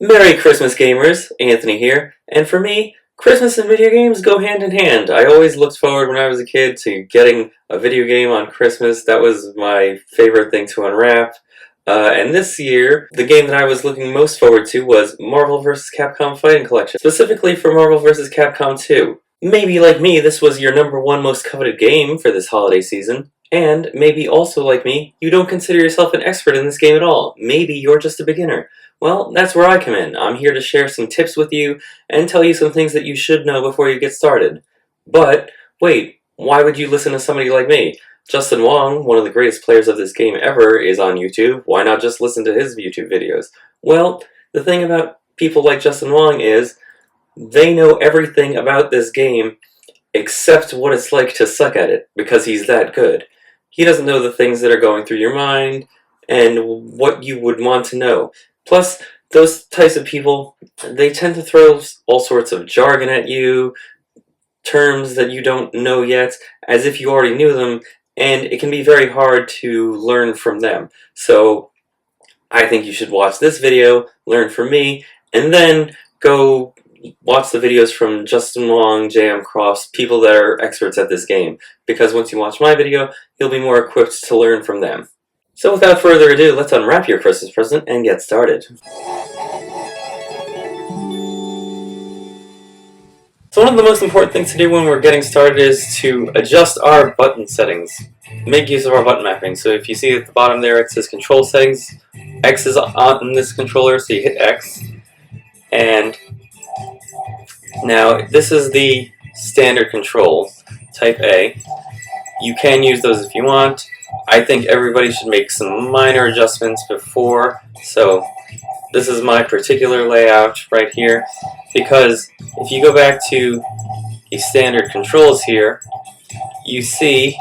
Merry Christmas, gamers! Anthony here, and for me, Christmas and video games go hand in hand. I always looked forward when I was a kid to getting a video game on Christmas. That was my favorite thing to unwrap. And this year, the game that I was looking most forward to was Marvel vs. Capcom Fighting Collection, specifically for Marvel vs. Capcom 2. Maybe like me, this was your #1 most coveted game for this holiday season. And maybe also like me, you don't consider yourself an expert in this game at all. Maybe you're just a beginner. Well, that's where I come in. I'm here to share some tips with you and tell you some things that you should know before you get started. But, wait, why would you listen to somebody like me? Justin Wong, one of the greatest players of this game ever, is on YouTube. Why not just listen to his YouTube videos? Well, the thing about people like Justin Wong is they know everything about this game except what it's like to suck at it, because he's that good. He doesn't know the things that are going through your mind and what you would want to know. Plus, those types of people, they tend to throw all sorts of jargon at you, terms that you don't know yet, as if you already knew them, and it can be very hard to learn from them. So, I think you should watch this video, learn from me, and then go watch the videos from Justin Wong, JMCrofts, people that are experts at this game. Because once you watch my video, you'll be more equipped to learn from them. So without further ado, let's unwrap your Christmas present and get started. So one of the most important things to do when we're getting started is to adjust our button settings. Make use of our button mapping. So if you see at the bottom there it says control settings, X is on this controller, so you hit X. And now this is the standard control, type A. You can use those if you want. I think everybody should make some minor adjustments before, so this is my particular layout right here, because if you go back to the standard controls here, you see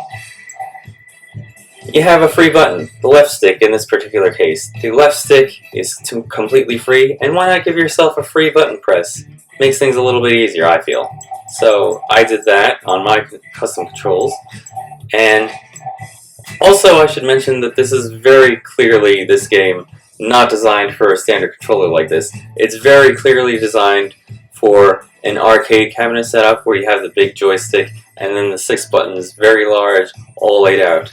you have a free button, the left stick in this particular case. The left stick is completely free, and why not give yourself a free button press? Makes things a little bit easier, I feel. So I did that on my custom controls, and also, I should mention that this is very clearly, this game, not designed for a standard controller like this. It's very clearly designed for an arcade cabinet setup where you have the big joystick and then the 6 buttons, very large, all laid out.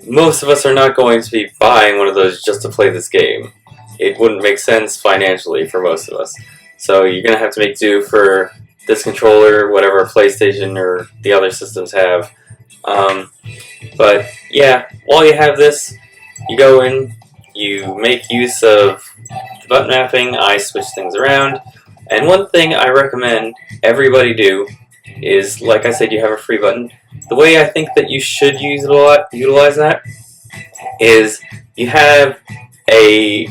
Most of us are not going to be buying one of those just to play this game. It wouldn't make sense financially for most of us. So you're going to have to make do for this controller, whatever PlayStation or the other systems have. But yeah, while you have this, you go in, you make use of the button mapping. I switch things around, and one thing I recommend everybody do is, like I said, you have a free button. The way I think that you should utilize that is you have a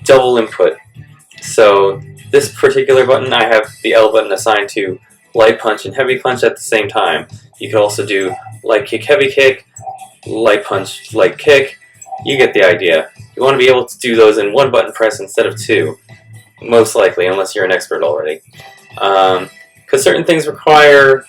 double input. So this particular button, I have the L button assigned to light punch and heavy punch at the same time. You can also do light kick, heavy kick, light punch, light kick. You get the idea. You want to be able to do those in one button press instead of 2, most likely, unless you're an expert already. Because certain things require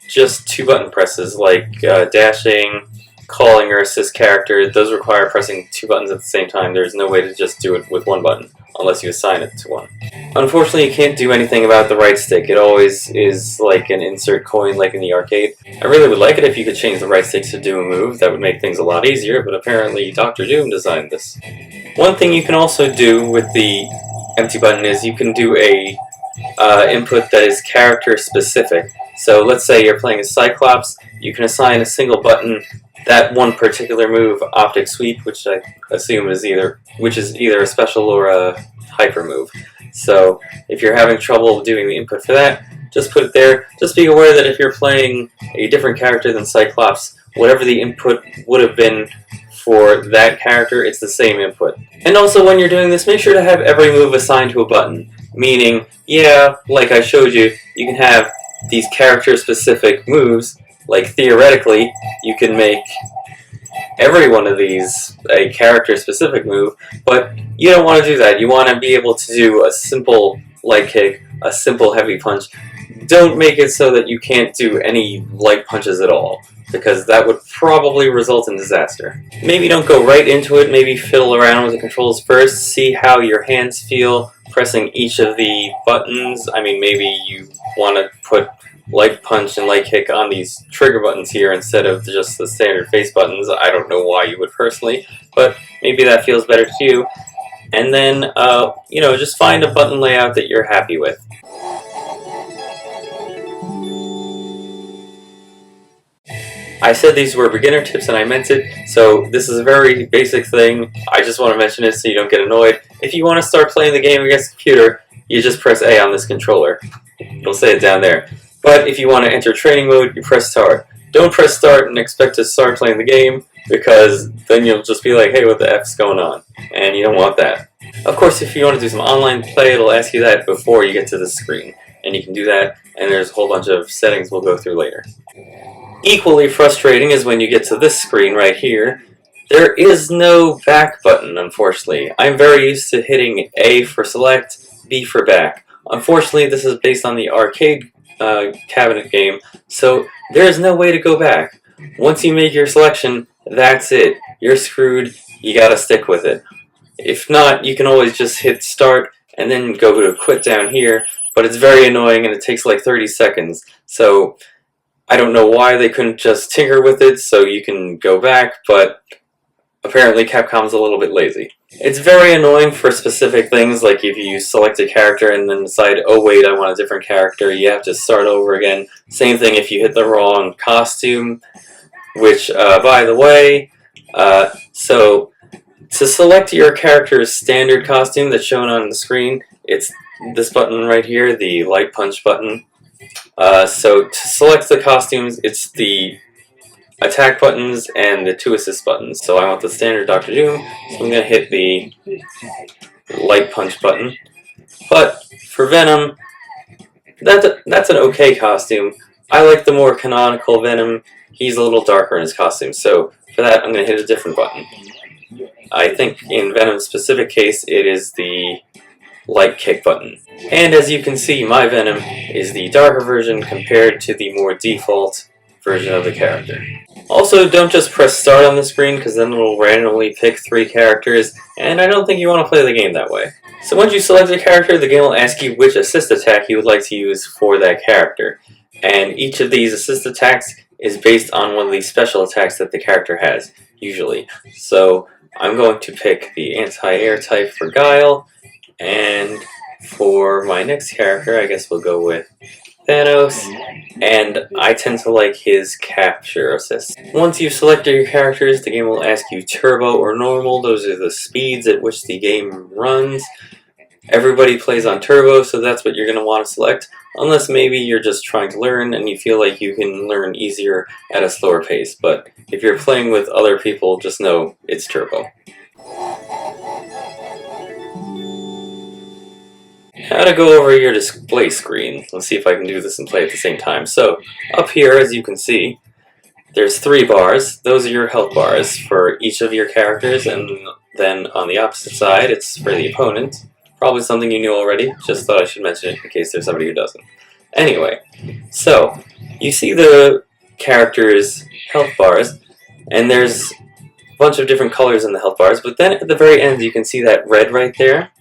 just 2 button presses, like dashing, calling or assist character. Those require pressing 2 buttons at the same time. There's no way to just do it with 1 button, unless you assign it to one. Unfortunately, you can't do anything about the right stick. It always is like an insert coin like in the arcade. I really would like it if you could change the right stick to do a move. That would make things a lot easier, but apparently Dr. Doom designed this. One thing you can also do with the empty button is you can do a input that is character specific. So let's say you're playing as Cyclops, you can assign a single button that one particular move, Optic Sweep, which I assume is either a special or a hyper move. So if you're having trouble doing the input for that, just put it there. Just be aware that if you're playing a different character than Cyclops, whatever the input would have been for that character, it's the same input. And also when you're doing this, make sure to have every move assigned to a button. Meaning, yeah, like I showed you, you can have these character-specific moves. Like, theoretically, you can make every one of these a character-specific move, but you don't want to do that. You want to be able to do a simple light kick, a simple heavy punch, don't make it so that you can't do any light punches at all, because that would probably result in disaster. Maybe don't go right into it, maybe fiddle around with the controls first, see how your hands feel pressing each of the buttons. I mean, maybe you want to put light punch and light kick on these trigger buttons here instead of just the standard face buttons. I don't know why you would personally, but maybe that feels better to you. And then, just find a button layout that you're happy with. I said these were beginner tips and I meant it, so this is a very basic thing. I just want to mention it so you don't get annoyed. If you want to start playing the game against the computer, you just press A on this controller. It'll say it down there. But if you want to enter training mode, you press start. Don't press start and expect to start playing the game, because then you'll just be like, hey, what the F's going on? And you don't want that. Of course, if you want to do some online play, it'll ask you that before you get to this screen. And you can do that, and there's a whole bunch of settings we'll go through later. Equally frustrating is when you get to this screen right here. There is no back button, unfortunately. I'm very used to hitting A for select, B for back. Unfortunately, this is based on the arcade cabinet game, so there is no way to go back. Once you make your selection, that's it. You're screwed. You gotta stick with it. If not, you can always just hit start and then go to quit down here, but it's very annoying and it takes like 30 seconds. So I don't know why they couldn't just tinker with it so you can go back, but apparently Capcom's a little bit lazy. It's very annoying for specific things, like if you select a character and then decide, oh wait, I want a different character, you have to start over again. Same thing if you hit the wrong costume, which, by the way, so to select your character's standard costume that's shown on the screen, it's this button right here, the light punch button. So to select the costumes, it's the attack buttons and the 2 assist buttons. So I want the standard Dr. Doom, so I'm going to hit the light punch button. But for Venom, that's an okay costume. I like the more canonical Venom. He's a little darker in his costume, so for that I'm going to hit a different button. I think in Venom's specific case it is the light kick button. And as you can see, my Venom is the darker version compared to the more default version of the character. Also, don't just press start on the screen, because then it'll randomly pick 3 characters, and I don't think you want to play the game that way. So once you select a character, the game will ask you which assist attack you would like to use for that character. And each of these assist attacks is based on one of the special attacks that the character has, usually. So I'm going to pick the anti-air type for Guile, and for my next character, I guess we'll go with Thanos, and I tend to like his capture assist. Once you've selected your characters, the game will ask you turbo or normal. Those are the speeds at which the game runs. Everybody plays on turbo, so that's what you're going to want to select, unless maybe you're just trying to learn and you feel like you can learn easier at a slower pace. But if you're playing with other people, just know it's turbo. How to go over your display screen. Let's see if I can do this and play at the same time. So, up here, as you can see, there's 3 bars. Those are your health bars for each of your characters, and then on the opposite side, it's for the opponent. Probably something you knew already, just thought I should mention it in case there's somebody who doesn't. Anyway, so, you see the characters' health bars, and there's a bunch of different colors in the health bars, but then at the very end you can see that red right there.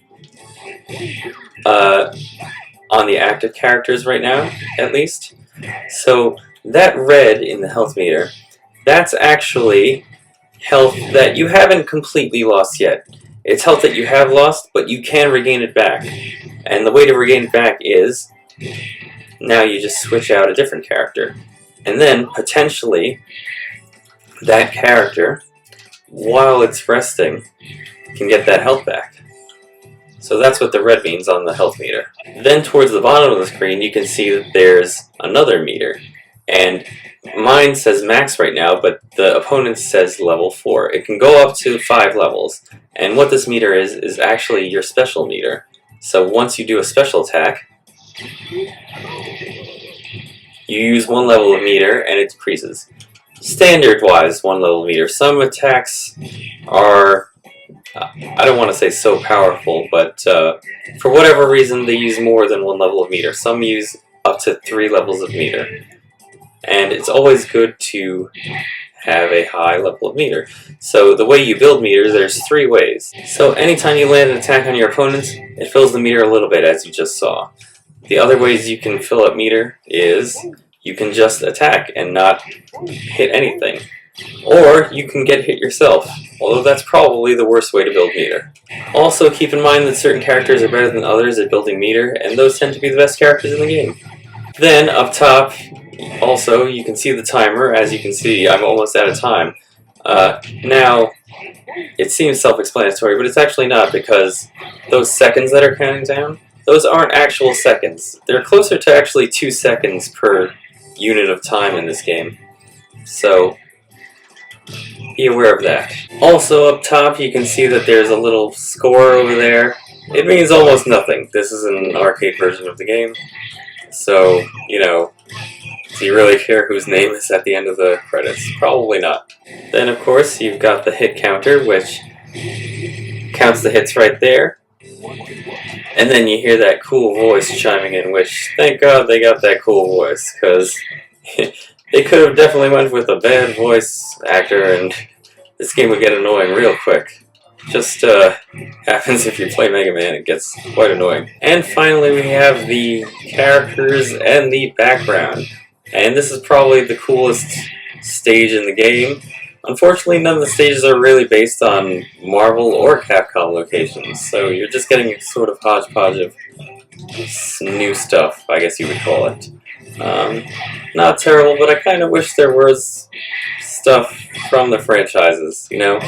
On the active characters right now, at least. So that red in the health meter, that's actually health that you haven't completely lost yet. It's health that you have lost, but you can regain it back. And the way to regain it back is, now you just switch out a different character. And then, potentially, that character, while it's resting, can get that health back. So that's what the red means on the health meter. Then towards the bottom of the screen you can see that there's another meter. And mine says max right now, but the opponent's says level 4. It can go up to 5 levels. And what this meter is actually your special meter. So once you do a special attack, you use 1 level of meter and it decreases. Standard-wise, 1 level of meter. Some attacks are, I don't want to say so powerful, but for whatever reason they use more than 1 level of meter. Some use up to 3 levels of meter. And it's always good to have a high level of meter. So the way you build meter, there's 3 ways. So anytime you land an attack on your opponent, it fills the meter a little bit, as you just saw. The other ways you can fill up meter is you can just attack and not hit anything. Or you can get hit yourself, although that's probably the worst way to build meter. Also, keep in mind that certain characters are better than others at building meter, and those tend to be the best characters in the game. Then, up top, also, you can see the timer. As you can see, I'm almost out of time. Now, it seems self-explanatory, but it's actually not, because those seconds that are counting down, those aren't actual seconds. They're closer to actually 2 seconds per unit of time in this game. So, be aware of that. Also, up top, you can see that there's a little score over there. It means almost nothing. This is an arcade version of the game. So, you know, do you really care whose name is at the end of the credits? Probably not. Then, of course, you've got the hit counter, which counts the hits right there. And then you hear that cool voice chiming in, which, thank God they got that cool voice, because they could have definitely went with a bad voice actor, and this game would get annoying real quick. Just happens if you play Mega Man, it gets quite annoying. And finally we have the characters and the background. And this is probably the coolest stage in the game. Unfortunately, none of the stages are really based on Marvel or Capcom locations, so you're just getting a sort of hodgepodge of new stuff, I guess you would call it. Not terrible, but I kind of wish there was stuff from the franchises, you know?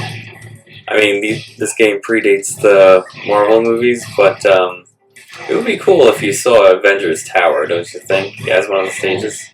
I mean, this game predates the Marvel movies, but it would be cool if you saw Avengers Tower, don't you think, as one of the stages?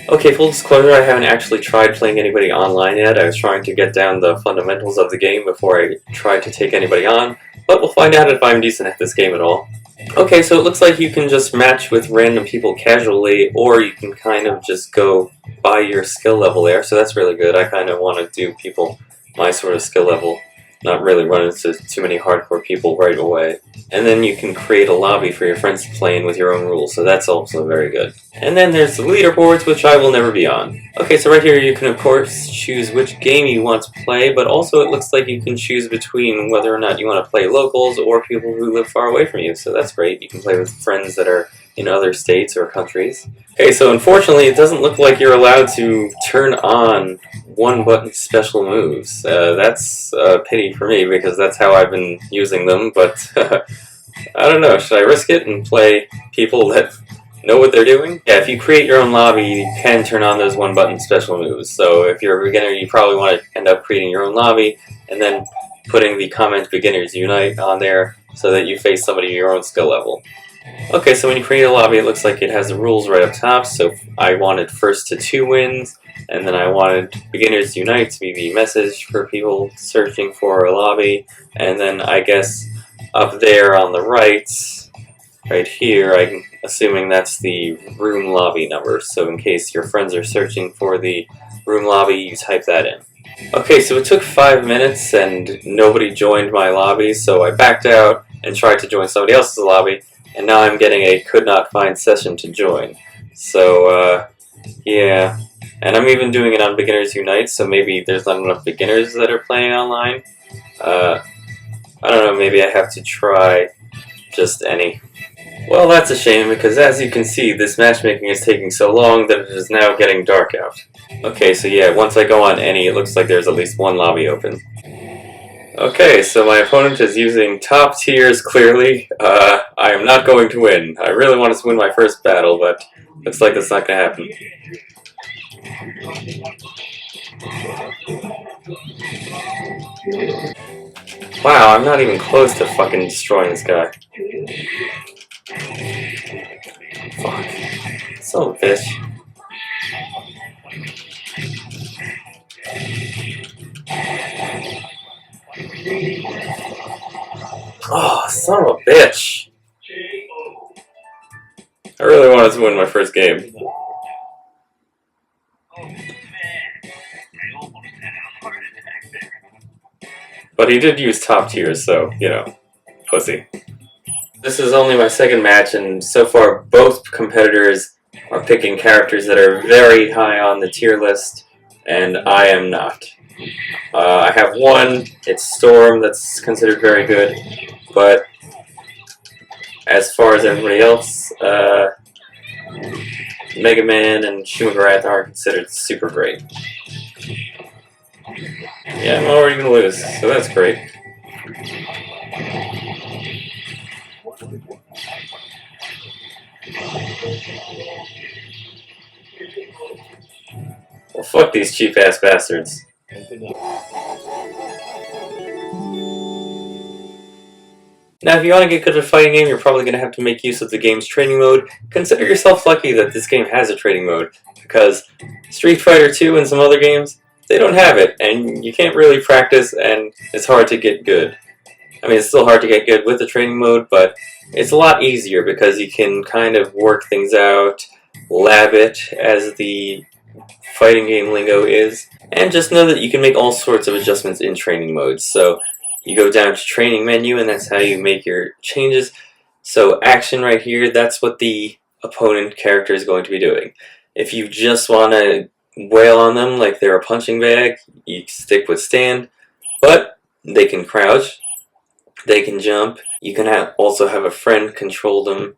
Okay, full disclosure, I haven't actually tried playing anybody online yet. I was trying to get down the fundamentals of the game before I tried to take anybody on, but we'll find out if I'm decent at this game at all. Okay, so it looks like you can just match with random people casually, or you can kind of just go by your skill level there, so that's really good. I kind of want to do people my sort of skill level, not really run into too many hardcore people right away. And then you can create a lobby for your friends to play in with your own rules, so that's also very good. And then there's the leaderboards, which I will never be on. Okay, so right here you can of course choose which game you want to play, but also it looks like you can choose between whether or not you want to play locals or people who live far away from you, so that's great. You can play with friends that are in other states or countries. Okay, so unfortunately it doesn't look like you're allowed to turn on one-button special moves. That's a pity for me, because that's how I've been using them, but I don't know, should I risk it and play people that know what they're doing? Yeah, if you create your own lobby, you can turn on those one-button special moves. So if you're a beginner, you probably want to end up creating your own lobby, and then putting the comment Beginners Unite on there, so that you face somebody your own skill level. Okay, so when you create a lobby, it looks like it has the rules right up top. So I wanted first to 2 wins, and then I wanted Beginners Unite to be the message for people searching for a lobby, and then I guess up there on the right here, I'm assuming that's the room lobby number, so in case your friends are searching for the room lobby, you type that in. Okay, so it took 5 minutes and nobody joined my lobby, so I backed out and tried to join somebody else's lobby, and now I'm getting a could not find session to join. So, yeah. And I'm even doing it on Beginners Unite, so maybe there's not enough beginners that are playing online. I don't know, maybe I have to try just any. Well, that's a shame, because as you can see, this matchmaking is taking so long that it is now getting dark out. Okay, so yeah, once I go on any, it looks like there's at least one lobby open. Okay, so my opponent is using top tiers, clearly. I am not going to win. I really wanted to win my first battle, but looks like that's not going to happen. Wow, I'm not even close to fucking destroying this guy. Fuck. Son of a bitch. Oh, son of a bitch. I really wanted to win my first game. But he did use top tiers, so, you know, pussy. This is only my second match, and so far both competitors are picking characters that are very high on the tier list, and I am not. I have one, it's Storm, that's considered very good, but as far as everybody else, Mega Man and Shumagarath are considered super great. Yeah, I'm already going to lose, so that's great. Well, fuck these cheap-ass bastards. Now, if you want to get good at a fighting game, you're probably going to have to make use of the game's training mode. Consider yourself lucky that this game has a training mode, because Street Fighter 2 and some other games, they don't have it, and you can't really practice, and it's hard to get good. I mean, it's still hard to get good with the training mode, but it's a lot easier because you can kind of work things out, lab it, as the fighting game lingo is, and just know that you can make all sorts of adjustments in training modes. So you go down to training menu, and that's how you make your changes. So action right here, that's what the opponent character is going to be doing. If you just want to wail on them like they're a punching bag, you stick with stand, but they can crouch, they can jump, you can also have a friend control them.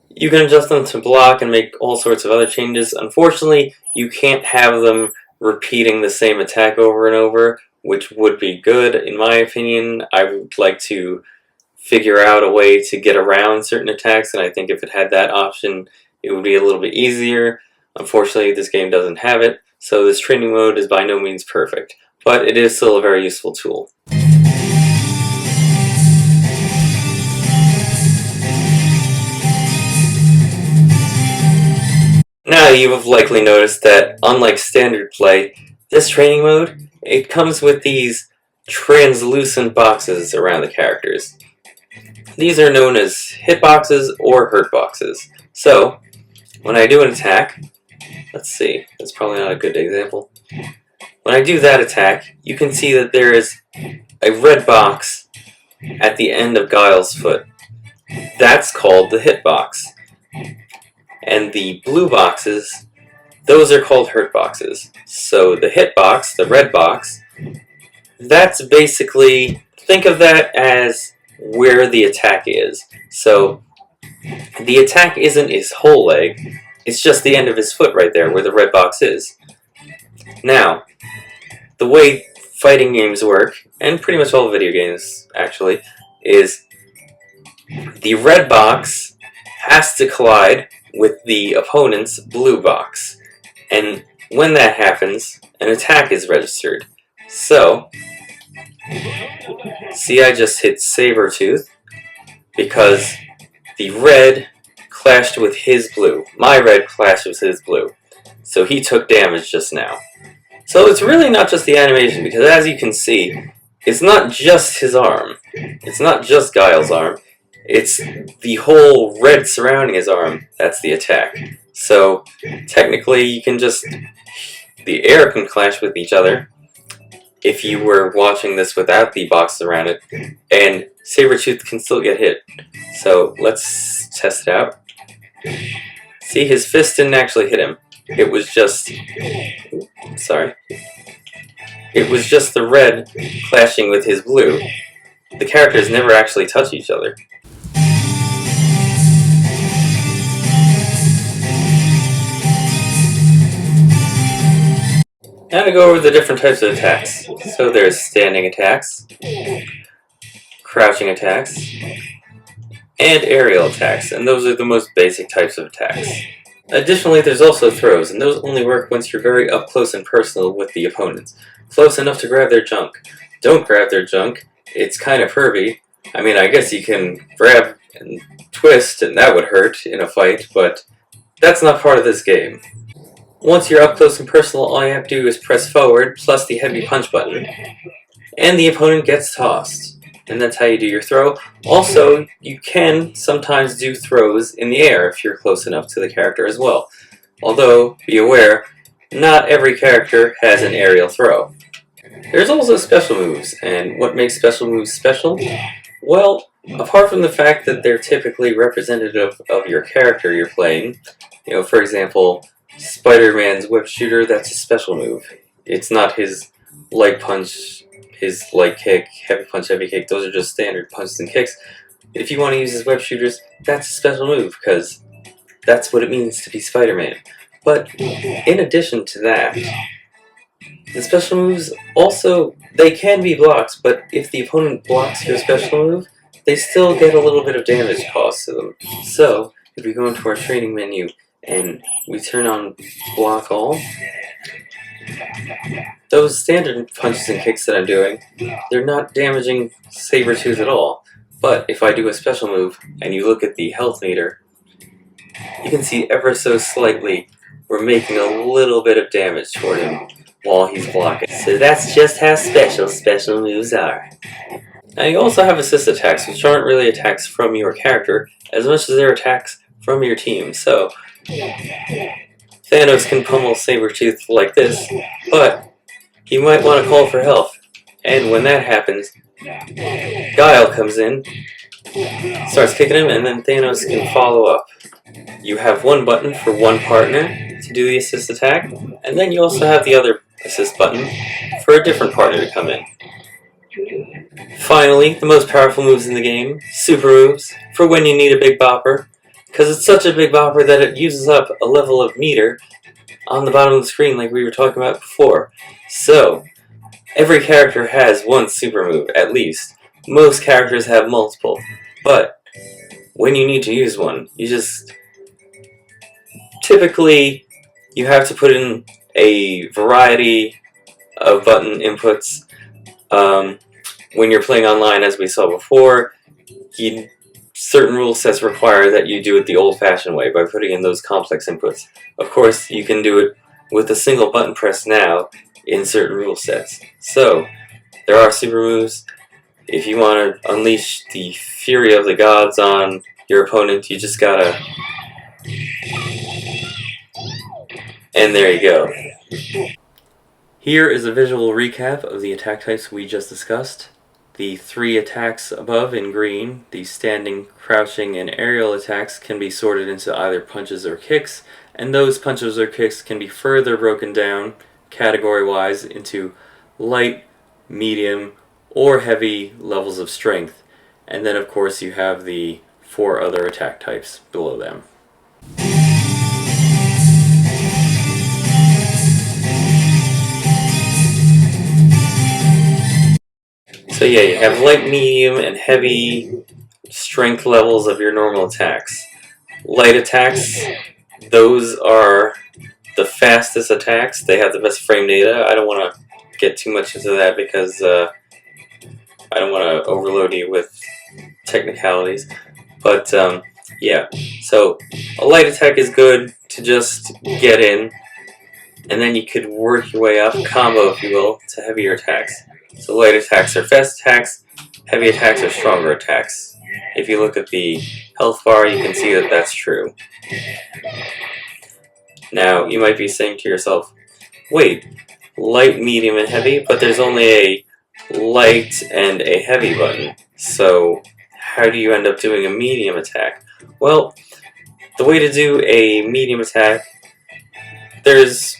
You can adjust them to block and make all sorts of other changes. Unfortunately, you can't have them repeating the same attack over and over, which would be good, in my opinion. I would like to figure out a way to get around certain attacks, and I think if it had that option, it would be a little bit easier. Unfortunately, this game doesn't have it, so this training mode is by no means perfect, but it is still a very useful tool. Now, you have likely noticed that, unlike standard play, this training mode, it comes with these translucent boxes around the characters. These are known as hitboxes or hurtboxes. So, when I do an attack, let's see, that's probably not a good example. When I do that attack, you can see that there is a red box at the end of Guile's foot. That's called the hitbox. And the blue boxes, those are called hurtboxes. So the hitbox, the red box, that's basically, think of that as where the attack is. So the attack isn't his whole leg, it's just the end of his foot right there where the red box is. Now, the way fighting games work, and pretty much all video games actually, is the red box has to collide with the opponent's blue box. And when that happens, an attack is registered. So, see, I just hit Sabretooth because the red clashed with his blue. My red clashed with his blue. So he took damage just now. So it's really not just the animation, because as you can see, it's not just his arm. It's not just Guile's arm. It's the whole red surrounding his arm. That's the attack. So technically you can just, the air can clash with each other if you were watching this without the box around it, and Sabretooth can still get hit. So let's test it out. See, his fist didn't actually hit him. It was just, sorry. It was just the red clashing with his blue. The characters never actually touch each other. Now to go over the different types of attacks. So there's standing attacks, crouching attacks, and aerial attacks, and those are the most basic types of attacks. Additionally, there's also throws, and those only work once you're very up close and personal with the opponents. Close enough to grab their junk. Don't grab their junk, it's kind of herby. I mean, I guess you can grab and twist, and that would hurt in a fight, but that's not part of this game. Once you're up close and personal, all you have to do is press forward, plus the heavy punch button, and the opponent gets tossed. And that's how you do your throw. Also, you can sometimes do throws in the air if you're close enough to the character as well. Although, be aware, not every character has an aerial throw. There's also special moves, and what makes special moves special? Well, Apart from the fact that they're typically representative of your character you're playing, you know, for example, Spider-Man's web shooter, that's a special move. It's not his light punch, his light kick, heavy punch, heavy kick. Those are just standard punches and kicks. If you want to use his web shooters, that's a special move, because that's what it means to be Spider-Man. But in addition to that, the special moves also, they can be blocks, but if the opponent blocks your special move, they still get a little bit of damage cost to them. So, if we go into our training menu and we turn on block all, those standard punches and kicks that I'm doing, they're not damaging Sabretooth at all. But if I do a special move and you look at the health meter, you can see ever so slightly we're making a little bit of damage toward him while he's blocking. So that's just how special moves are. Now you also have assist attacks, which aren't really attacks from your character as much as they're attacks from your team. So Thanos can pummel Sabretooth like this, but he might want to call for help. And when that happens, Guile comes in, starts kicking him, and then Thanos can follow up. You have one button for one partner to do the assist attack, and then you also have the other assist button for a different partner to come in. Finally, the most powerful moves in the game, super moves, for when you need a big bopper, because it's such a big bopper that it uses up a level of meter on the bottom of the screen like we were talking about before. So, every character has one super move, at least. Most characters have multiple, but when you need to use one, you just... Typically, you have to put in a variety of button inputs. When you're playing online, as we saw before, certain rule sets require that you do it the old-fashioned way by putting in those complex inputs. Of course, you can do it with a single button press now in certain rule sets. So, there are super moves. If you want to unleash the fury of the gods on your opponent, you just gotta... And there you go. Here is a visual recap of the attack types we just discussed. The 3 attacks above in green, the standing, crouching, and aerial attacks, can be sorted into either punches or kicks, and those punches or kicks can be further broken down, category-wise, into light, medium, or heavy levels of strength. And then, of course, you have the 4 other attack types below them. So yeah, you have light, medium, and heavy strength levels of your normal attacks. Light attacks, those are the fastest attacks. They have the best frame data. I don't want to get too much into that because I don't want to overload you with technicalities. But yeah, so a light attack is good to just get in, and then you could work your way up, combo if you will, to heavier attacks. So light attacks are fast attacks, heavy attacks are stronger attacks. If you look at the health bar, you can see that that's true. Now, you might be saying to yourself, wait, light, medium, and heavy, but there's only a light and a heavy button. So, how do you end up doing a medium attack? Well, the way to do a medium attack, there's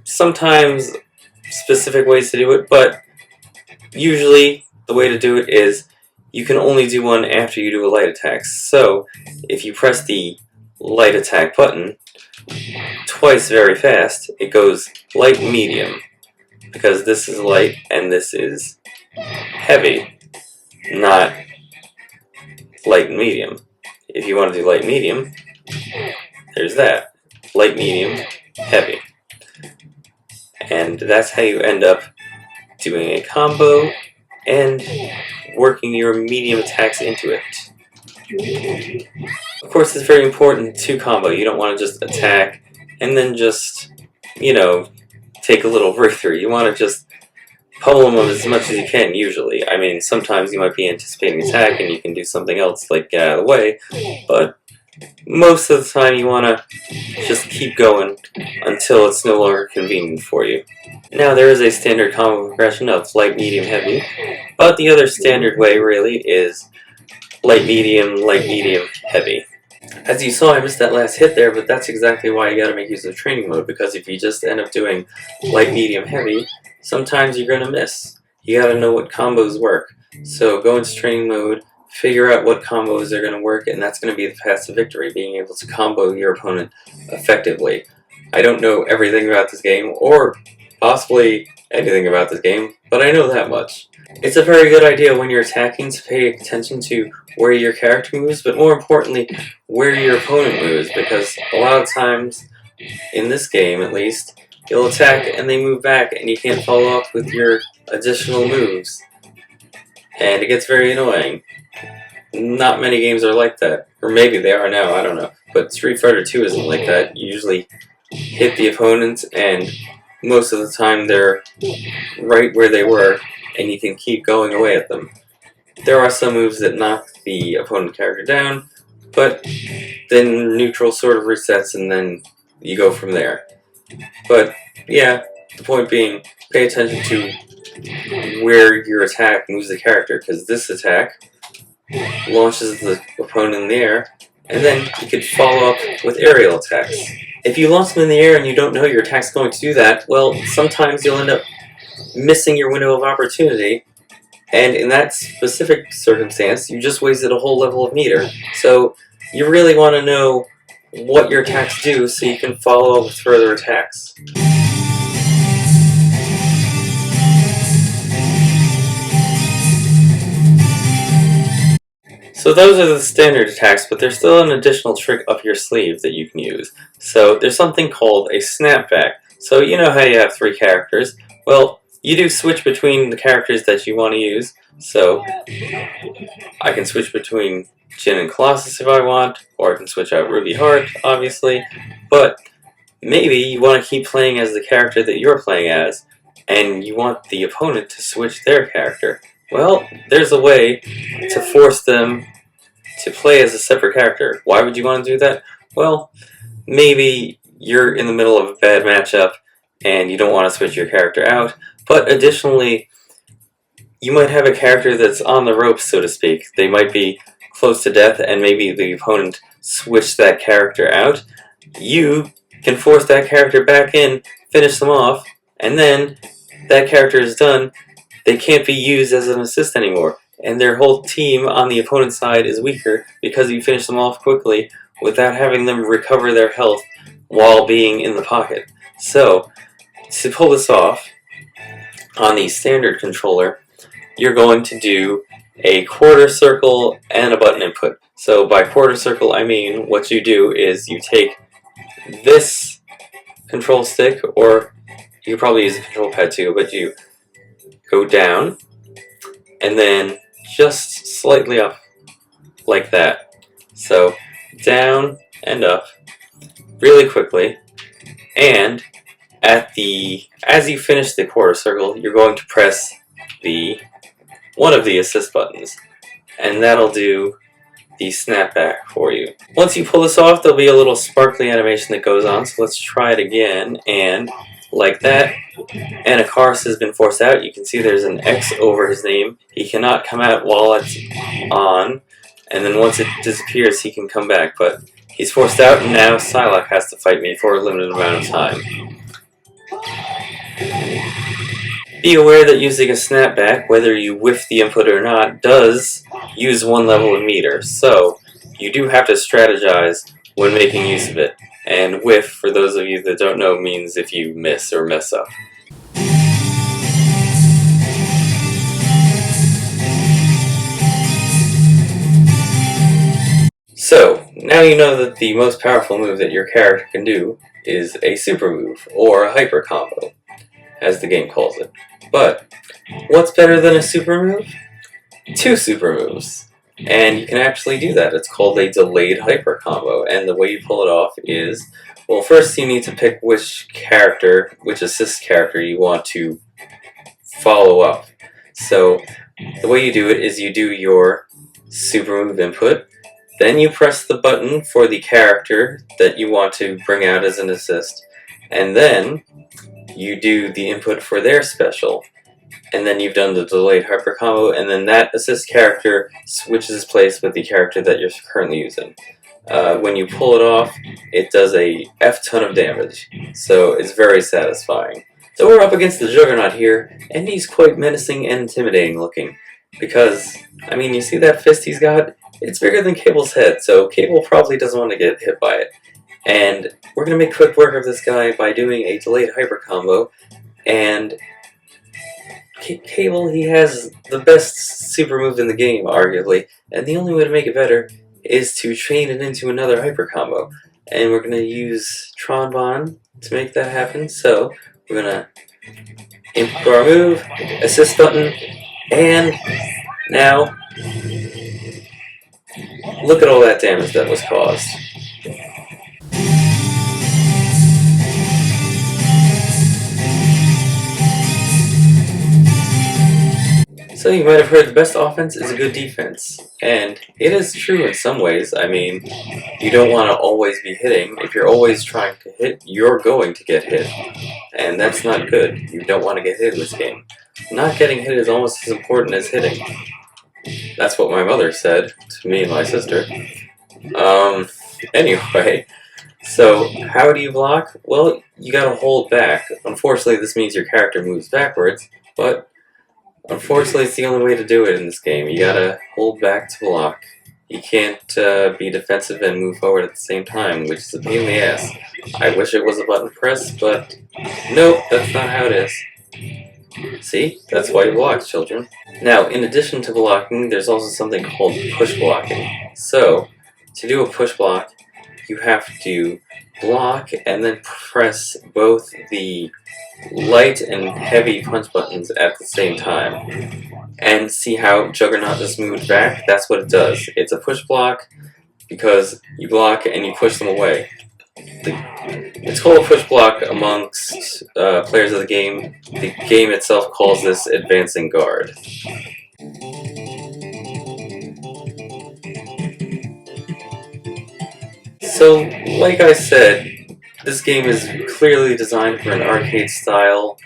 sometimes specific ways to do it, but usually the way to do it is you can only do one after you do a light attack. So, if you press the light attack button twice very fast, it goes light, medium, because this is light and this is heavy, not light and medium. If you want to do light, medium, there's that. Light, medium, heavy. And that's how you end up doing a combo and working your medium attacks into it. Of course, it's very important to combo. You don't want to just attack and then just, you know, take a little breakthrough. You want to just pummel them as much as you can, usually. I mean, sometimes you might be anticipating attack and you can do something else, like get out of the way, but most of the time you want to just keep going until it's no longer convenient for you. Now, there is a standard combo progression of light, medium, heavy, but the other standard way, really, is light, medium, heavy. As you saw, I missed that last hit there, but that's exactly why you gotta make use of training mode, because if you just end up doing light, medium, heavy, sometimes you're gonna miss. You gotta know what combos work. So go into training mode, figure out what combos are gonna work, and that's gonna be the path to victory, being able to combo your opponent effectively. I don't know everything about this game, or possibly anything about this game, but I know that much. It's a very good idea when you're attacking to pay attention to where your character moves, but more importantly, where your opponent moves, because a lot of times, in this game at least, you'll attack and they move back and you can't follow up with your additional moves. And it gets very annoying. Not many games are like that. Or maybe they are now, I don't know. But Street Fighter 2 isn't like that. You usually hit the opponent and most of the time they're right where they were and you can keep going away at them. There are some moves that knock the opponent character down, but then neutral sort of resets and then you go from there. But yeah, the point being, pay attention to where your attack moves the character, because this attack launches the opponent in the air, and then you could follow up with aerial attacks. If you launch them in the air and you don't know your attack's going to do that, well, sometimes you'll end up missing your window of opportunity, and in that specific circumstance, you just wasted a whole level of meter. So you really want to know what your attacks do so you can follow up with further attacks. So those are the standard attacks, but there's still an additional trick up your sleeve that you can use. So there's something called a snapback. So you know how you have 3 characters? Well, you do switch between the characters that you want to use. So I can switch between Jin and Colossus if I want, or I can switch out Ruby Heart, obviously. But maybe you want to keep playing as the character that you're playing as, and you want the opponent to switch their character. Well, there's a way to force them to play as a separate character. Why would you want to do that? Well, maybe you're in the middle of a bad matchup and you don't want to switch your character out, but additionally, you might have a character that's on the ropes, so to speak. They might be close to death and maybe the opponent switched that character out. You can force that character back in, finish them off, and then that character is done. They can't be used as an assist anymore, and their whole team on the opponent's side is weaker because you finish them off quickly without having them recover their health while being in the pocket. So, to pull this off, on the standard controller, you're going to do a quarter circle and a button input. So by quarter circle, I mean what you do is you take this control stick, or you can probably use a control pad too, but you go down and then just slightly up like that. So down and up really quickly, and as you finish the quarter circle, you're going to press one of the assist buttons, and that'll do the snapback for you. Once you pull this off, there'll be a little sparkly animation that goes on, so let's try it again, and like that, and Akaris has been forced out. You can see there's an X over his name. He cannot come out while it's on, and then once it disappears, he can come back, but he's forced out, and now Psylocke has to fight me for a limited amount of time. Be aware that using a snapback, whether you whiff the input or not, does use 1 level of meter, so you do have to strategize when making use of it. And whiff, for those of you that don't know, means if you miss or mess up. So, now you know that the most powerful move that your character can do is a super move, or a hyper combo, as the game calls it. But, what's better than a super move? 2 super moves. And you can actually do that. It's called a delayed hyper combo, and the way you pull it off is, well, first you need to pick which assist character you want to follow up. So, the way you do it is you do your super move input, then you press the button for the character that you want to bring out as an assist, and then you do the input for their special. and then you've done the delayed hyper combo, and then that assist character switches place with the character that you're currently using. When you pull it off, it does a F-ton of damage, so it's very satisfying. So we're up against the Juggernaut here, and he's quite menacing and intimidating looking, because, I mean, you see that fist he's got? It's bigger than Cable's head, so Cable probably doesn't want to get hit by it. And we're going to make quick work of this guy by doing a delayed hyper combo, and Cable, he has the best super move in the game, arguably, and the only way to make it better is to chain it into another hyper combo. And we're going to use Tron Bond to make that happen, so we're going to input our move, assist button, and now look at all that damage that was caused. So you might have heard the best offense is a good defense, and it is true in some ways. I mean, you don't want to always be hitting. If you're always trying to hit, you're going to get hit, and that's not good. You don't want to get hit in this game. Not getting hit is almost as important as hitting. That's what my mother said to me and my sister. Anyway, so how do you block? Well, you gotta hold back. Unfortunately, this means your character moves backwards, but unfortunately, it's the only way to do it in this game. You gotta hold back to block. You can't be defensive and move forward at the same time, which is a pain in the ass. I wish it was a button press, but nope, that's not how it is. See? That's why you block, children. Now, in addition to blocking, there's also something called push blocking. So, to do a push block, you have to block and then press both the light and heavy punch buttons at the same time. And see how Juggernaut just moved back? That's what it does. It's a push block because you block and you push them away. It's called a push block amongst players of the game. The game itself calls this advancing guard. So, like I said, this game is clearly designed for an arcade-style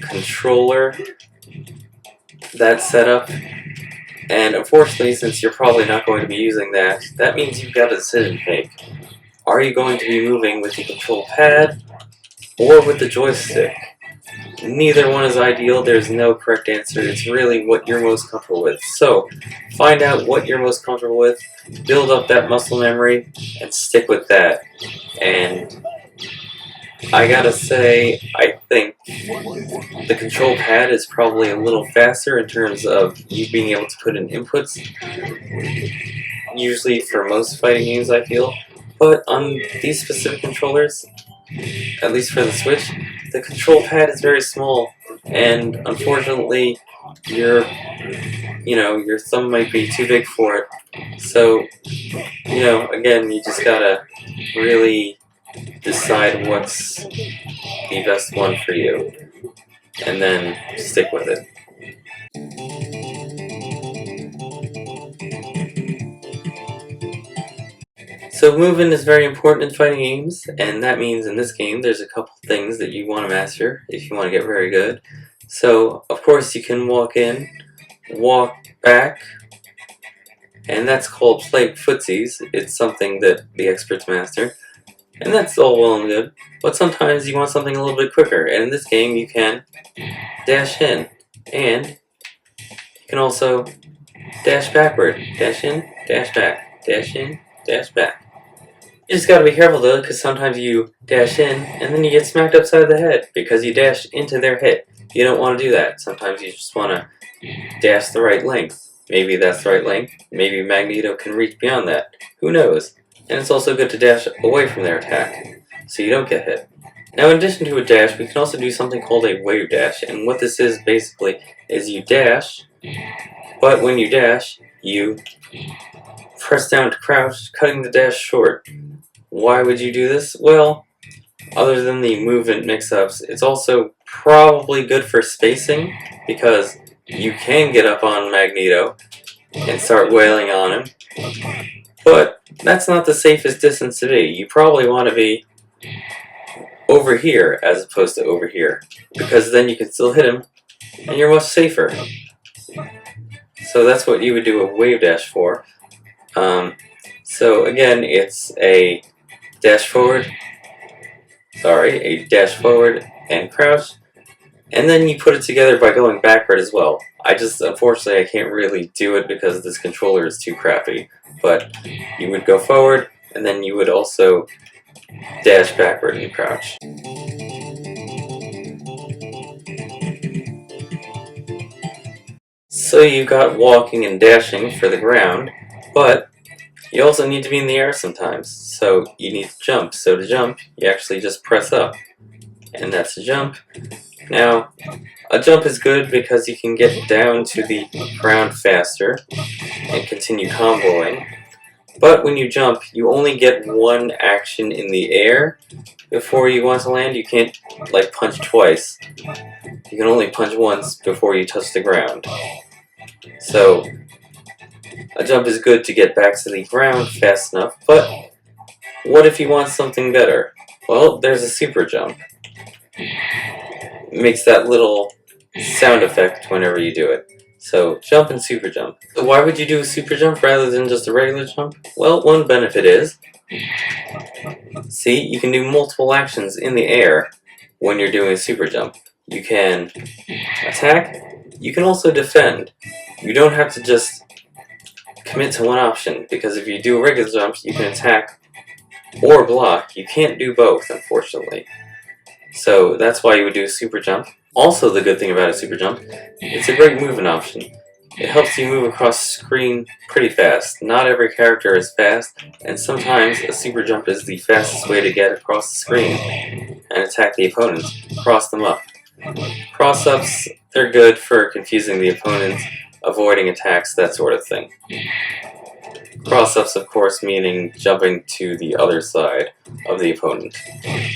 controller. That setup, and unfortunately, since you're probably not going to be using that, that means you've got a decision to make. Are you going to be moving with the control pad or with the joystick? Neither one is ideal. There's no correct answer. It's really what you're most comfortable with. So, find out what you're most comfortable with, build up that muscle memory, and stick with that. And I gotta say, I think the control pad is probably a little faster in terms of you being able to put in inputs. Usually for most fighting games, I feel. But on these specific controllers, at least for the Switch, the control pad is very small, and unfortunately, your thumb might be too big for it. So, again, you just gotta really decide what's the best one for you, and then stick with it. So movement is very important in fighting games, and that means in this game there's a couple things that you want to master if you want to get very good. So, of course, you can walk in, walk back, and that's called play footsies. It's something that the experts master, and that's all well and good. But sometimes you want something a little bit quicker, and in this game you can dash in, and you can also dash backward. Dash in, dash back. Dash in, dash back. You just gotta be careful though, because sometimes you dash in, and then you get smacked upside the head, because you dashed into their hit. You don't want to do that. Sometimes you just want to dash the right length. Maybe that's the right length. Maybe Magneto can reach beyond that. Who knows? And it's also good to dash away from their attack, so you don't get hit. Now, in addition to a dash, we can also do something called a wave dash, and what this is basically is you dash, but when you dash, you press down to crouch, cutting the dash short. Why would you do this? Well, other than the movement mix-ups, it's also probably good for spacing, because you can get up on Magneto and start wailing on him, but that's not the safest distance to be. You probably want to be over here as opposed to over here, because then you can still hit him, and you're much safer. So that's what you would do a wave dash for. So again, it's a dash forward, and crouch, and then you put it together by going backward as well. Unfortunately, I can't really do it because this controller is too crappy, but you would go forward, and then you would also dash backward and crouch. So you've got walking and dashing for the ground, but you also need to be in the air sometimes, so you need to jump. So to jump, you actually just press up, and that's a jump. Now, a jump is good because you can get down to the ground faster and continue comboing, but when you jump, you only get one action in the air before you want to land. You can't, like, punch twice. You can only punch once before you touch the ground. So, a jump is good to get back to the ground fast enough, but what if you want something better? Well, there's a super jump. It makes that little sound effect whenever you do it. So, jump and super jump. So why would you do a super jump rather than just a regular jump? Well, one benefit is, see, you can do multiple actions in the air when you're doing a super jump. You can attack, you can also defend. You don't have to just commit to one option, because if you do a regular jump, you can attack or block. You can't do both, unfortunately. So that's why you would do a super jump. Also, the good thing about a super jump, it's a great movement option. It helps you move across the screen pretty fast. Not every character is fast, and sometimes a super jump is the fastest way to get across the screen and attack the opponent. Cross them up. Cross-ups, they're good for confusing the opponent, avoiding attacks, that sort of thing. Cross-ups, of course, meaning jumping to the other side of the opponent.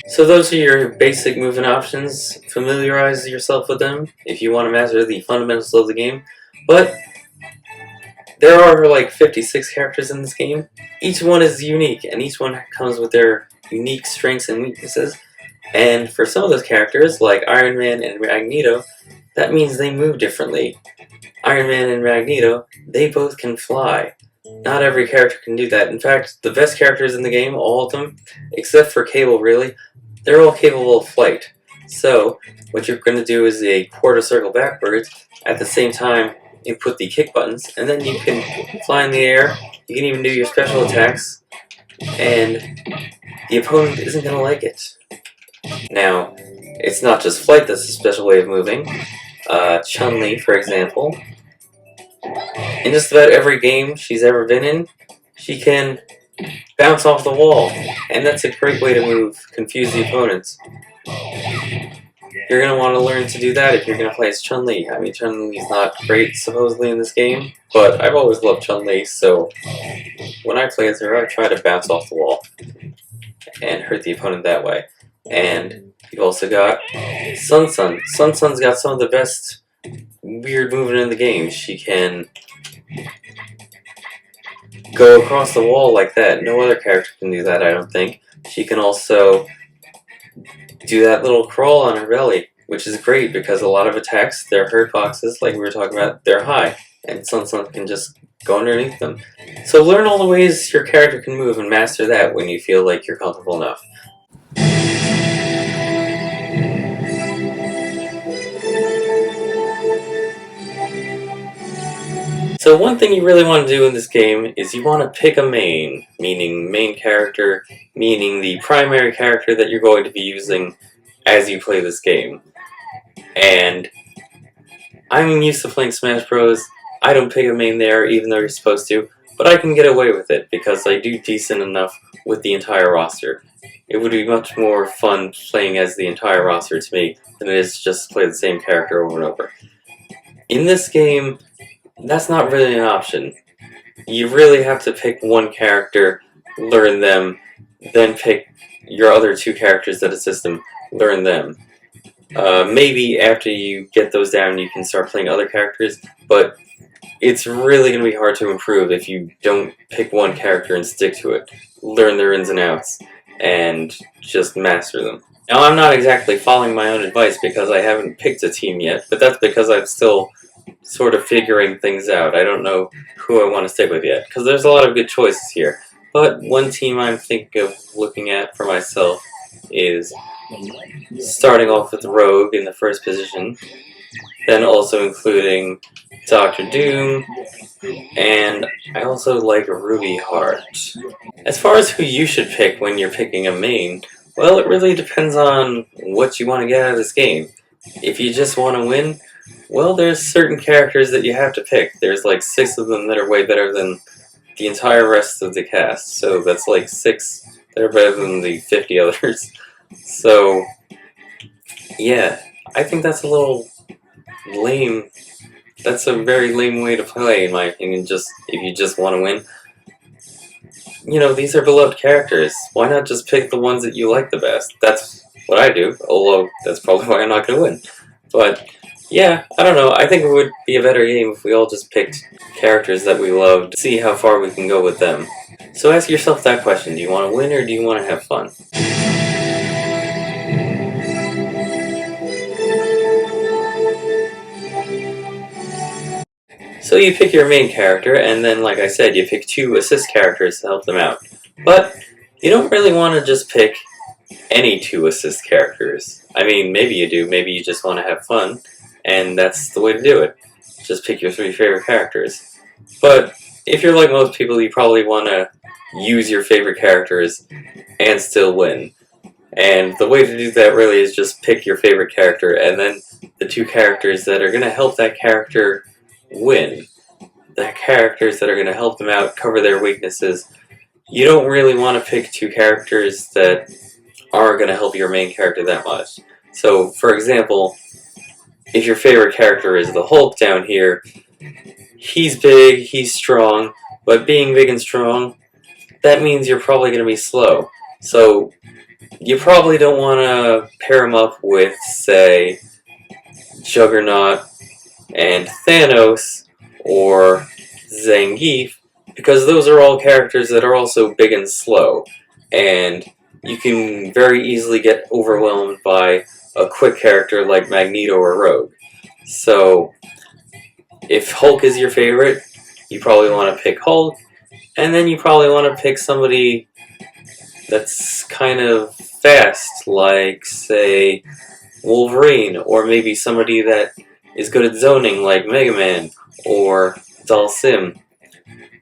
So those are your basic movement options. Familiarize yourself with them if you want to master the fundamentals of the game. But there are like 56 characters in this game. Each one is unique, and each one comes with their unique strengths and weaknesses. And for some of those characters, like Iron Man and Magneto, that means they move differently. Iron Man and Magneto, they both can fly. Not every character can do that. In fact, the best characters in the game, all of them, except for Cable really, they're all capable of flight. So, what you're going to do is a quarter circle backwards. At the same time, you put the kick buttons, and then you can fly in the air. You can even do your special attacks, and the opponent isn't going to like it. Now, it's not just flight that's a special way of moving. Chun-Li, for example, in just about every game she's ever been in, she can bounce off the wall, and that's a great way to confuse the opponents. You're going to want to learn to do that if you're going to play as Chun-Li. I mean, Chun-Li's not great, supposedly, in this game, but I've always loved Chun-Li, so when I play as her, I try to bounce off the wall and hurt the opponent that way. And you've also got Sun Sun. Sun Sun's got some of the best weird movement in the game. She can go across the wall like that. No other character can do that, I don't think. She can also do that little crawl on her belly, which is great because a lot of attacks, their hurtboxes, like we were talking about, they're high, and Sun Sun can just go underneath them. So learn all the ways your character can move and master that when you feel like you're comfortable enough. So one thing you really want to do in this game is you want to pick a main, meaning main character, meaning the primary character that you're going to be using as you play this game. And I'm used to playing Smash Bros. I don't pick a main there, even though you're supposed to, but I can get away with it because I do decent enough with the entire roster. It would be much more fun playing as the entire roster to me than it is just to play the same character over and over. In this game, that's not really an option. You really have to pick one character, learn them, then pick your other two characters that assist them, learn them. Maybe after you get those down you can start playing other characters, but it's really going to be hard to improve if you don't pick one character and stick to it. Learn their ins and outs, and just master them. Now, I'm not exactly following my own advice because I haven't picked a team yet, but that's because I'm still sort of figuring things out. I don't know who I want to stick with yet, because there's a lot of good choices here. But one team I'm thinking of looking at for myself is starting off with Rogue in the first position, then also including Doctor Doom, and I also like Ruby Heart. As far as who you should pick when you're picking a main, well, it really depends on what you want to get out of this game. If you just want to win, well, there's certain characters that you have to pick. There's like 6 of them that are way better than the entire rest of the cast. So that's like 6 that are better than the 50 others. So, yeah, I think that's a little lame. That's a very lame way to play, in my opinion, just if you just want to win. You know, these are beloved characters. Why not just pick the ones that you like the best? That's what I do, although that's probably why I'm not going to win. But, yeah, I don't know. I think it would be a better game if we all just picked characters that we loved, see how far we can go with them. So ask yourself that question. Do you want to win or do you want to have fun? So you pick your main character, and then, like I said, you pick 2 assist characters to help them out. But you don't really want to just pick any 2 assist characters. I mean, maybe you do. Maybe you just want to have fun, and that's the way to do it. Just pick your 3 favorite characters. But if you're like most people, you probably want to use your favorite characters and still win. And the way to do that really is just pick your favorite character, and then the 2 characters that are going to help that character win. The characters that are going to help them out, cover their weaknesses. You don't really want to pick 2 characters that aren't going to help your main character that much. So, for example, if your favorite character is the Hulk down here, he's big, he's strong, but being big and strong, that means you're probably going to be slow. So, you probably don't want to pair him up with, say, Juggernaut and Thanos, or Zangief, because those are all characters that are also big and slow, and you can very easily get overwhelmed by a quick character like Magneto or Rogue. So, if Hulk is your favorite, you probably want to pick Hulk, and then you probably want to pick somebody that's kind of fast, like, say, Wolverine, or maybe somebody that is good at zoning like Mega Man or Dalsim.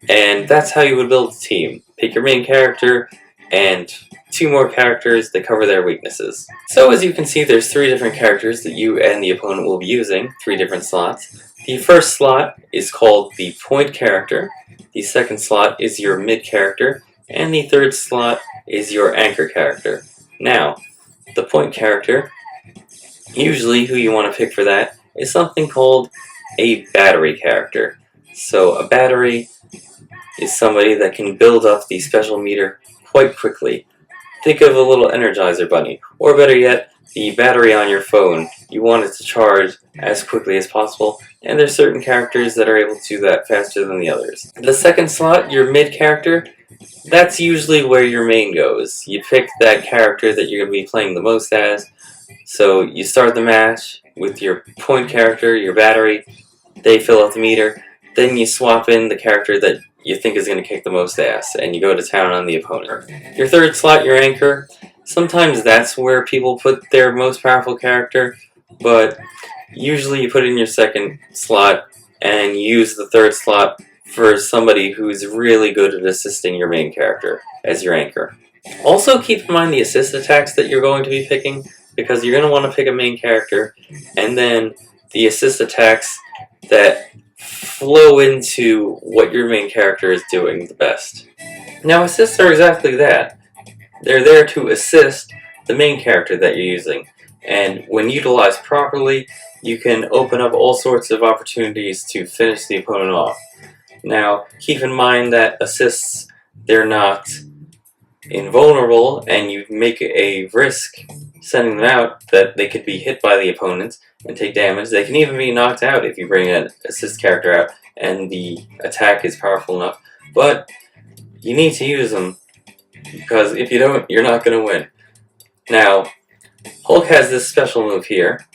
And that's how you would build a team. Pick your main character and 2 more characters that cover their weaknesses. So as you can see, there's 3 different characters that you and the opponent will be using, 3 different slots. The first slot is called the point character, the second slot is your mid character, and the third slot is your anchor character. Now, the point character, usually who you want to pick for that is something called a battery character. So a battery is somebody that can build up the special meter quite quickly. Think of a little Energizer bunny, or better yet, the battery on your phone. You want it to charge as quickly as possible, and there's certain characters that are able to do that faster than the others. The second slot, your mid character, that's usually where your main goes. You pick that character that you're going to be playing the most as. So you start the match with your point character, your battery, they fill up the meter, then you swap in the character that you think is going to kick the most ass, and you go to town on the opponent. Your third slot, your anchor, sometimes that's where people put their most powerful character, but usually you put in your second slot and use the third slot for somebody who's really good at assisting your main character as your anchor. Also keep in mind the assist attacks that you're going to be picking, because you're going to want to pick a main character, and then the assist attacks that flow into what your main character is doing the best. Now, assists are exactly that. They're there to assist the main character that you're using, and when utilized properly, you can open up all sorts of opportunities to finish the opponent off. Now, keep in mind that assists, they're not invulnerable, and you make a risk sending them out that they could be hit by the opponent and take damage. They can even be knocked out if you bring an assist character out and the attack is powerful enough. But you need to use them, because if you don't, you're not going to win. Now, Hulk has this special move here.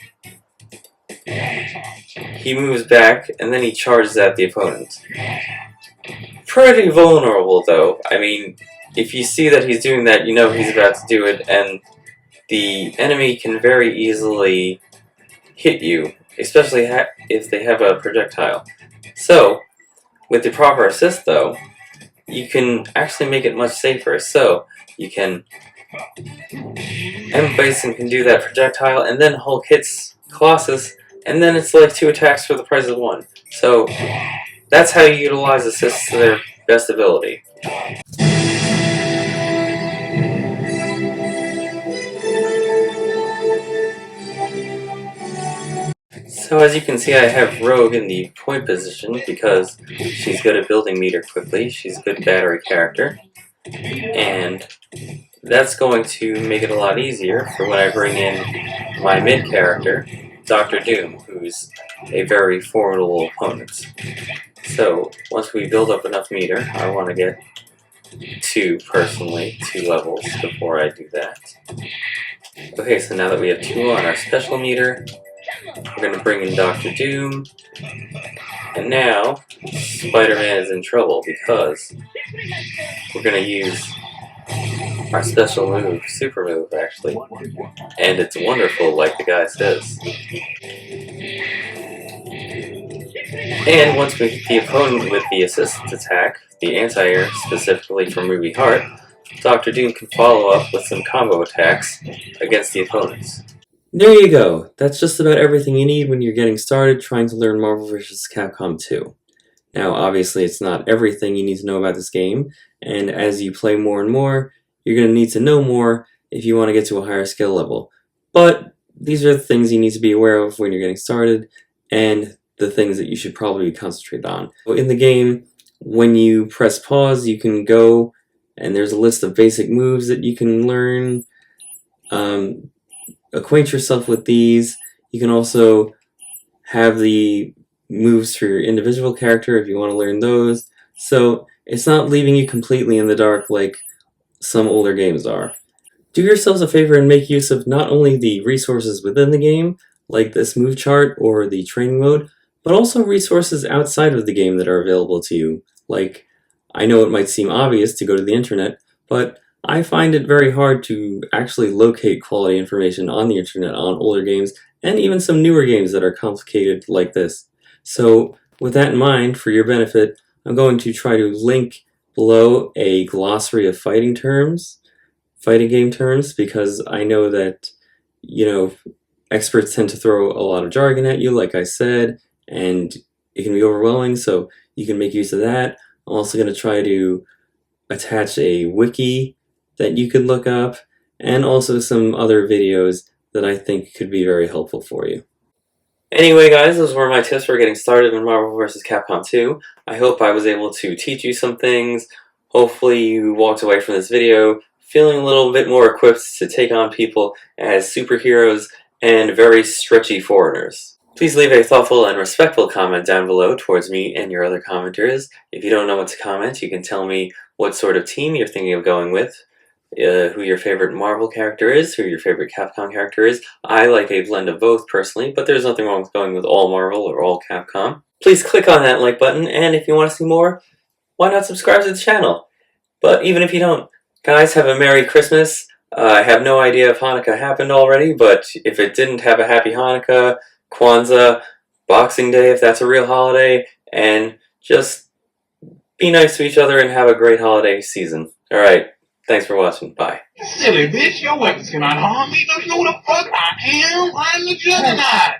He moves back, and then he charges at the opponent. Pretty vulnerable, though. I mean, if you see that he's doing that, you know he's about to do it, and the enemy can very easily hit you, especially if they have a projectile. So, with the proper assist, though, you can actually make it much safer. So, you can... M. Bison can do that projectile, and then Hulk hits Colossus, and then it's like 2 attacks for the price of 1. So, that's how you utilize assists to their best ability. So as you can see, I have Rogue in the point position because she's good at building meter quickly. She's a good battery character. And that's going to make it a lot easier for when I bring in my mid character, Dr. Doom, who's a very formidable opponent. So once we build up enough meter, I want to get 2 levels before I do that. Okay, so now that we have 2 on our special meter, we're going to bring in Dr. Doom, and now Spider-Man is in trouble because we're going to use our special move, super move actually, and it's wonderful like the guy says. And once we hit the opponent with the assist attack, the anti-air specifically from Ruby Heart, Dr. Doom can follow up with some combo attacks against the opponents. There you go. That's just about everything you need when you're getting started trying to learn Marvel vs. Capcom 2. Now, obviously, it's not everything you need to know about this game, and as you play more and more, you're going to need to know more if you want to get to a higher skill level. But these are the things you need to be aware of when you're getting started, and the things that you should probably concentrate on. In the game, when you press pause, you can go, and there's a list of basic moves that you can learn. Acquaint yourself with these. You can also have the moves for your individual character if you want to learn those. So it's not leaving you completely in the dark like some older games are. Do yourselves a favor and make use of not only the resources within the game, like this move chart or the training mode, but also resources outside of the game that are available to you. Like, I know it might seem obvious to go to the internet, but I find it very hard to actually locate quality information on the internet on older games, and even some newer games that are complicated like this. So, with that in mind, for your benefit, I'm going to try to link below a glossary of fighting game terms, because I know that, experts tend to throw a lot of jargon at you, like I said, and it can be overwhelming, so you can make use of that. I'm also going to try to attach a wiki that you could look up, and also some other videos that I think could be very helpful for you. Anyway guys, those were my tips for getting started in Marvel vs. Capcom 2. I hope I was able to teach you some things. Hopefully you walked away from this video feeling a little bit more equipped to take on people as superheroes and very stretchy foreigners. Please leave a thoughtful and respectful comment down below towards me and your other commenters. If you don't know what to comment, you can tell me what sort of team you're thinking of going with, who your favorite Marvel character is, who your favorite Capcom character is. I like a blend of both personally, but there's nothing wrong with going with all Marvel or all Capcom. Please click on that like button, and if you want to see more, why not subscribe to the channel? But even if you don't, guys, have a Merry Christmas. I have no idea if Hanukkah happened already, but if it didn't, have a Happy Hanukkah, Kwanzaa, Boxing Day if that's a real holiday, and just be nice to each other and have a great holiday season. Alright. Thanks for watching. Bye. Silly bitch, your weapons cannot harm me. Don't you know who the fuck I am? I'm the Juggernaut.